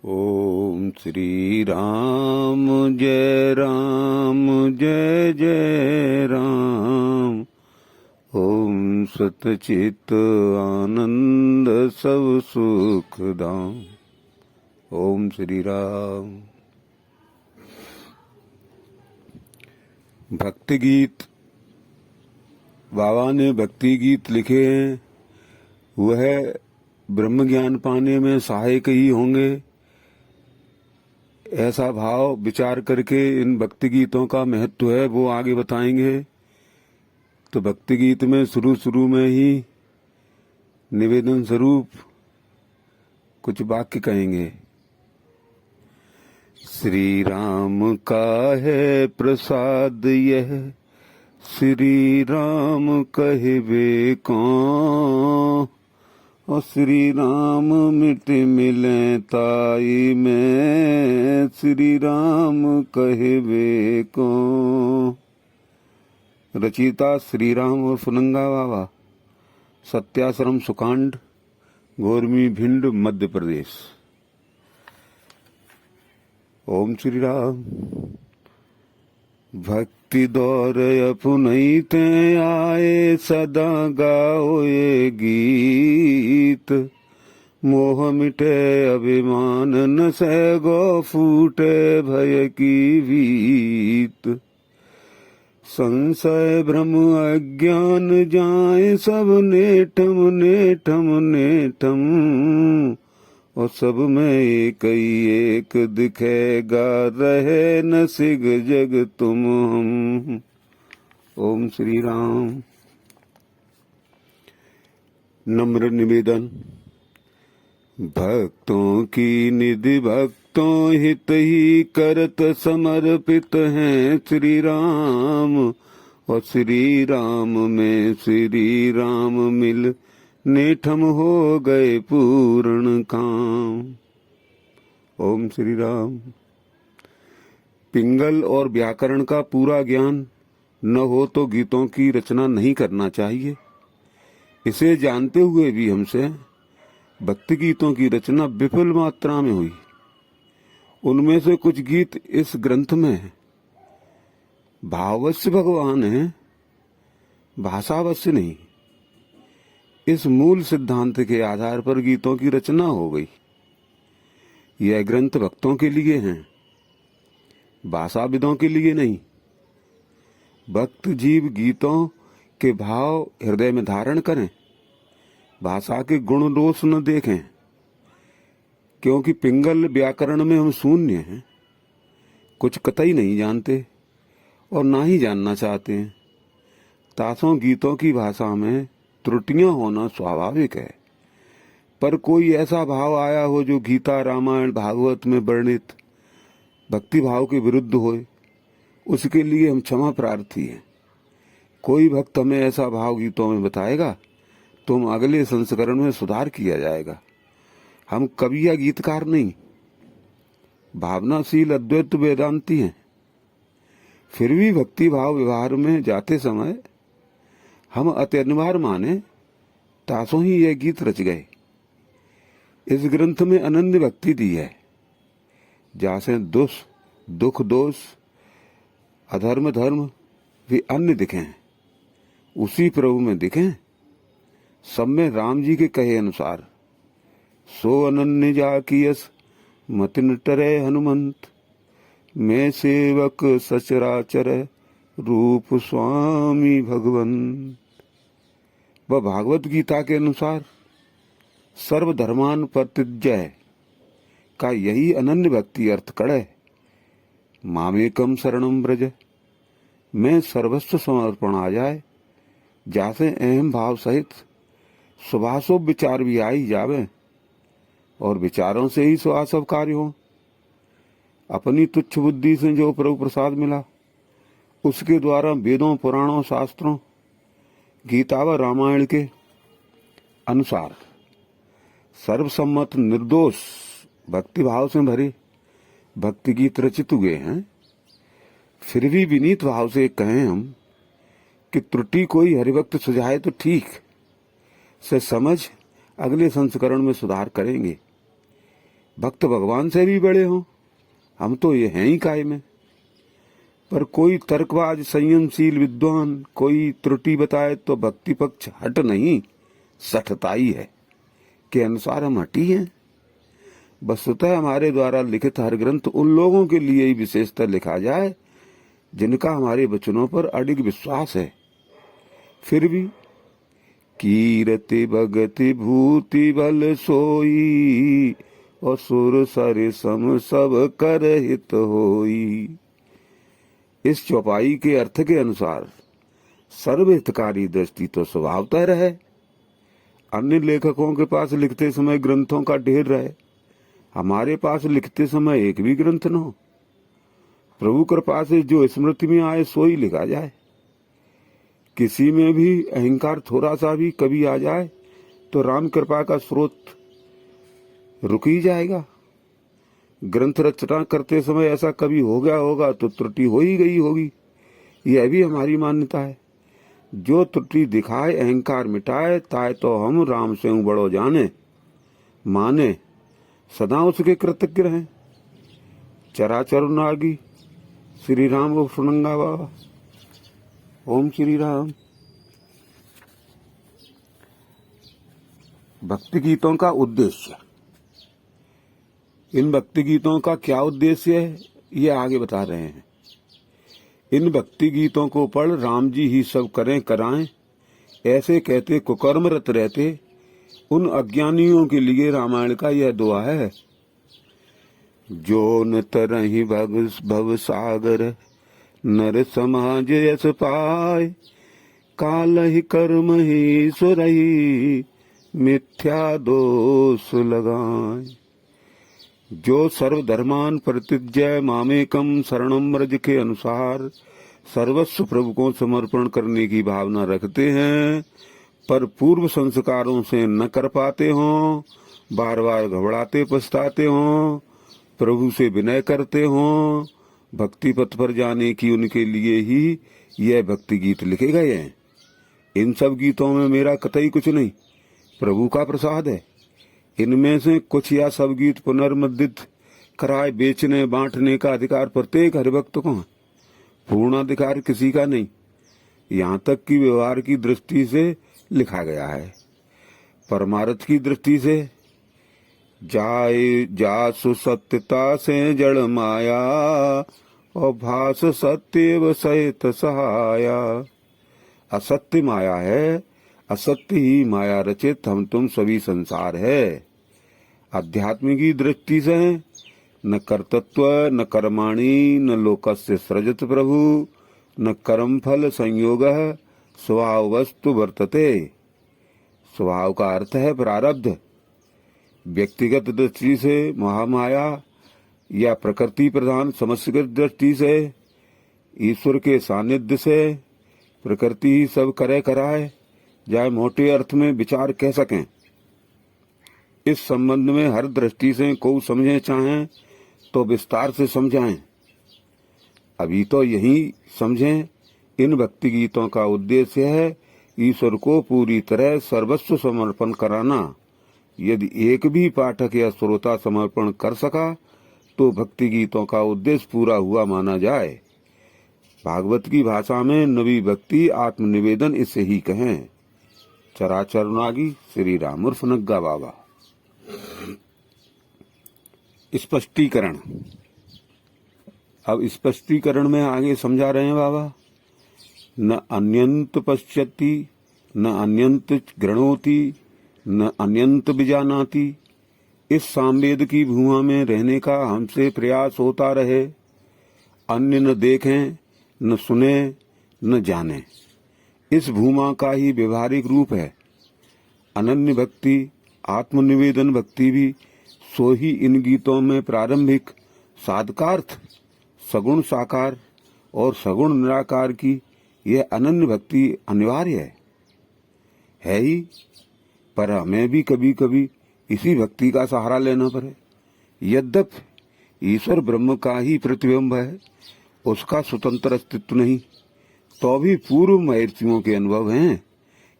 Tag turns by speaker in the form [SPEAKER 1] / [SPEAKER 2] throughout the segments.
[SPEAKER 1] ओम श्री राम जय राम। ओम सतचित आनंद सब सुख दाम। ओम श्री राम। भक्ति गीत, बाबा ने भक्ति गीत लिखे हैं, वह ब्रह्म ज्ञान पाने में सहायक ही होंगे। ऐसा भाव विचार करके इन भक्ति गीतों का महत्व है वो आगे बताएंगे। तो भक्ति गीत में शुरू में ही निवेदन स्वरूप कुछ वाक्य कहेंगे। श्री राम का है प्रसाद यह, श्री राम कहवे कौन। और श्री राम मिट मिले ताई में, श्री राम कहवे को। रचिता श्री राम और फुनंगा बाबा, सत्याश्रम सुकांड, गोरमी भिंड, मध्य प्रदेश। ओम श्री राम। भक्ति दौर अपनैते आए, सदा गाओ ये गीत। मोह मिटे अभिमान न सैगो, फूटे भय की भीत। संशय भ्रम अज्ञान जाए, सब नेठम नेठम नेठम। और सब में एक ही एक दिखेगा, रहे न सिग जग तुम हम। ओम श्री राम। नम्र निवेदन। भक्तों की निधि भक्तों हित ही करत, समर्पित हैं श्री राम। और श्री राम में श्री राम मिल, नेठम हो गए पूर्ण काम। ओम श्री राम। पिंगल और व्याकरण का पूरा ज्ञान न हो तो गीतों की रचना नहीं करना चाहिए। इसे जानते हुए भी हमसे भक्ति गीतों की रचना विपुल मात्रा में हुई। उनमें से कुछ गीत इस ग्रंथ में है। भाववश्य भगवान है, भाषावश्य नहीं। इस मूल सिद्धांत के आधार पर गीतों की रचना हो गई। यह ग्रंथ भक्तों के लिए हैं, भाषाविदों के लिए नहीं। भक्त जीव गीतों के भाव हृदय में धारण करें, भाषा के गुण दोष न देखें। क्योंकि पिंगल व्याकरण में हम शून्य हैं, कुछ कतई नहीं जानते और ना ही जानना चाहते हैं। तासों गीतों की भाषा में त्रुटियां होना स्वाभाविक है, पर कोई ऐसा भाव आया हो जो गीता रामायण भागवत में वर्णित भक्ति भाव के विरुद्ध होए, उसके लिए हम क्षमा प्रार्थी हैं। कोई भक्त हमें ऐसा भाव गीतों में बताएगा तो हम अगले संस्करण में सुधार किया जाएगा। हम कवि या गीतकार नहीं, भावनाशील अद्वैत वेदांती हैं। फिर भी भक्ति भाव व्यवहार में जाते समय हम अत्यनिवार्य माने तासों ही यह गीत रच गए। इस ग्रंथ में अनन्य भक्ति दी है, जैसे दुख दोष अधर्म धर्म भी अन्य दिखे, उसी प्रभु में दिखे। सब में राम जी के कहे अनुसार, सो अनन्य जाकियस मतिन टरे हनुमंत। मैं सेवक सचराचर, रूप स्वामी भगवंत। वह भागवत गीता के अनुसार सर्वधर्मान परित्यज्य का यही अनन्य भक्ति अर्थ कड़े। मामेकम शरणम ब्रज, मैं सर्वस्व समर्पण आ जाए। जैसे अहम भाव सहित शुभाशुभ विचार भी आई जावे, और विचारों से ही शुभाशुभ कार्य हो। अपनी तुच्छ बुद्धि से जो प्रभु प्रसाद मिला, उसके द्वारा वेदों पुराणों शास्त्रों गीता व रामायण के अनुसार सर्वसम्मत निर्दोष भक्ति भाव से भरे भक्ति गीत रचित हुए हैं। फिर भी विनीत भाव से कहें हम कि त्रुटि कोई हरिभक्त सुझाए तो ठीक से समझ अगले संस्करण में सुधार करेंगे। भक्त भगवान से भी बड़े हों, हम तो ये हैं ही काय में। पर कोई तर्कबाज संयमशील विद्वान कोई त्रुटि बताए तो भक्ति पक्ष हट नहीं सठताई है के अनुसार हम हटी हैं। वस्तुतः हमारे द्वारा लिखित हर ग्रंथ उन लोगों के लिए ही विशेषतर लिखा जाए जिनका हमारे वचनों पर अडिग विश्वास है। फिर भी कीरति भगति भूति बल सोई और सुर सर सम सब कर हित होई। इस चौपाई के अर्थ के अनुसार सर्वहितकारी दृष्टि तो स्वभावतः रहे। अन्य लेखकों के पास लिखते समय ग्रंथों का ढेर रहे, हमारे पास लिखते समय एक भी ग्रंथ न हो। प्रभु कृपा से जो स्मृति में आए सो ही लिखा जाए। किसी में भी अहंकार थोड़ा सा भी कभी आ जाए तो राम कृपा का स्रोत रुक ही जाएगा। ग्रंथ रचना करते समय ऐसा कभी हो गया होगा तो त्रुटि हो ही गई होगी, यह भी हमारी मान्यता है। जो त्रुटि दिखाए अहंकार मिटाए ताए तो हम राम से बड़ो जाने माने सदा उसके कृतज्ञ रहें। चराचर नागी श्री राम को सुनंगा बाबा। ओम श्री राम। भक्ति गीतों का उद्देश्य। इन भक्ति गीतों का क्या उद्देश्य है ये आगे बता रहे हैं। इन भक्ति गीतों को पढ़ राम जी ही सब करें कराएं ऐसे कहते कुकर्मरत रहते उन अज्ञानियों के लिए रामायण का यह दुआ है। जो न तरहि भव सागर नर समाज यस पाय काल ही कर्म ही सुरही मिथ्या दोष लगाए। जो सर्वधर्मान प्रतिज्ञ मामेकम शरणम व्रज के अनुसार सर्वस्व प्रभु को समर्पण करने की भावना रखते हैं पर पूर्व संस्कारों से न कर पाते हों, बार बार घबराते पछताते हों, प्रभु से विनय करते हों, भक्ति पथ पर जाने की उनके लिए ही यह भक्ति गीत लिखे गए हैं। इन सब गीतों में मेरा कतई कुछ नहीं, प्रभु का प्रसाद है। इनमें से कुछ या सब गीत पुनर्मुद्रित कराए बेचने बांटने का अधिकार प्रत्येक हरिभक्त को है, पूर्णाधिकार किसी का नहीं। यहाँ तक कि व्यवहार की दृष्टि से लिखा गया है। परमार्थ की दृष्टि से जाए जासु सत्यता से जड़ माया और भास सत्य सहित सहाया। असत्य माया है, असत्य ही माया रचित हम तुम सभी संसार है। आध्यात्मिक दृष्टि से न कर्तृत्व न कर्माणि न लोकस्य सृजत प्रभु न कर्म फल संयोग स्वभाव वस्तु वर्तते। स्वभाव का अर्थ है प्रारब्ध। व्यक्तिगत दृष्टि से महामाया या प्रकृति प्रधान समष्टिगत दृष्टि से ईश्वर के सानिध्य से प्रकृति ही सब करे कराए जाए मोटे अर्थ में विचार कह सकें। इस संबंध में हर दृष्टि से को समझे चाहें तो विस्तार से समझाएं। अभी तो यही समझें। इन भक्ति गीतों का उद्देश्य है ईश्वर को पूरी तरह सर्वस्व समर्पण कराना। यदि एक भी पाठक या श्रोता समर्पण कर सका तो भक्ति गीतों का उद्देश्य पूरा हुआ माना जाए। भागवत की भाषा में नवी भक्ति आत्मनिवेदन इसे ही कहें। चराचर नागी श्री राम उर्फ नग्गा बाबा। स्पष्टीकरण। अब स्पष्टीकरण में आगे समझा रहे हैं बाबा। न अन्यंत पश्यति न अन्यंत गृणोति न अन्यंत विजानाति। इस सामवेद की भूमा में रहने का हमसे प्रयास होता रहे। अन्य न देखें न सुने न जाने। इस भूमा का ही व्यवहारिक रूप है। अनन्य भक्ति आत्मनिवेदन भक्ति भी सो ही इन गीतों में प्रारंभिक साधकार्थ सगुण साकार और सगुण निराकार की यह अनन्य भक्ति अनिवार्य है ही। पर हमें भी कभी कभी इसी भक्ति का सहारा लेना पड़े। यद्यपि ईश्वर ब्रह्म का ही प्रतिबिंब है, उसका स्वतंत्र अस्तित्व नहीं, तो भी पूर्व महर्षियों के अनुभव हैं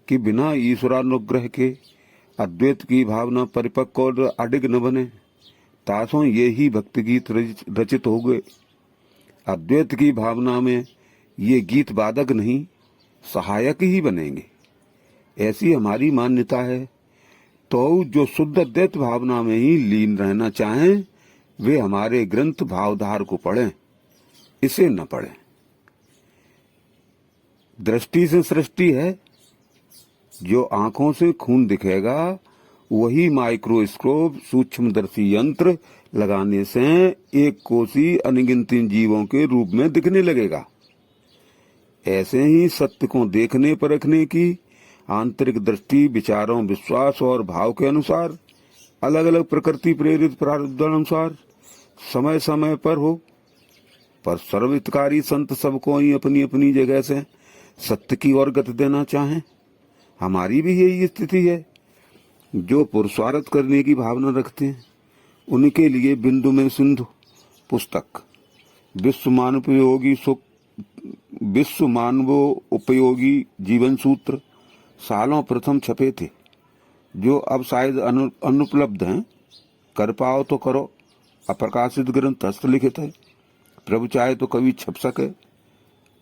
[SPEAKER 1] कि बिना ईश्वरानुग्रह के अद्वैत की भावना परिपक्व और अडिग न बने। तासों ये ही भक्ति गीत रचित हो गए। अद्वैत की भावना में ये गीत वादक नहीं सहायक ही बनेंगे, ऐसी हमारी मान्यता है। तो जो शुद्ध अद्वैत भावना में ही लीन रहना चाहें वे हमारे ग्रंथ भावधार को पढ़ें, इसे न पढ़ें। दृष्टि से सृष्टि है, जो आंखों से खून दिखेगा वही माइक्रोस्कोप सूक्ष्मदर्शी यंत्र लगाने से एक कोसी अनगिनत जीवों के रूप में दिखने लगेगा। ऐसे ही सत्य को देखने परखने की आंतरिक दृष्टि विचारों, विश्वास और भाव के अनुसार अलग अलग प्रकृति प्रेरित प्रारब्धानुसार समय समय पर हो, पर सर्वहितकारी संत सबको ही अपनी अपनी जगह से सत्य की ओर गति देना चाहें। हमारी भी यही स्थिति है। जो पुरुषार्थ करने की भावना रखते हैं उनके लिए बिंदु में सिंधु पुस्तक, विश्व मानवोपयोगी जीवन सूत्र सालों प्रथम छपे थे, जो अब शायद अनुपलब्ध हैं। कर पाओ तो करो, अप्रकाशित ग्रंथ हस्तलिखित है, प्रभु चाहे तो कभी छप सके।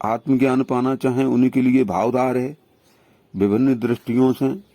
[SPEAKER 1] आत्मज्ञान पाना चाहें उनके लिए भावधार है। विभिन्न दृष्टियों से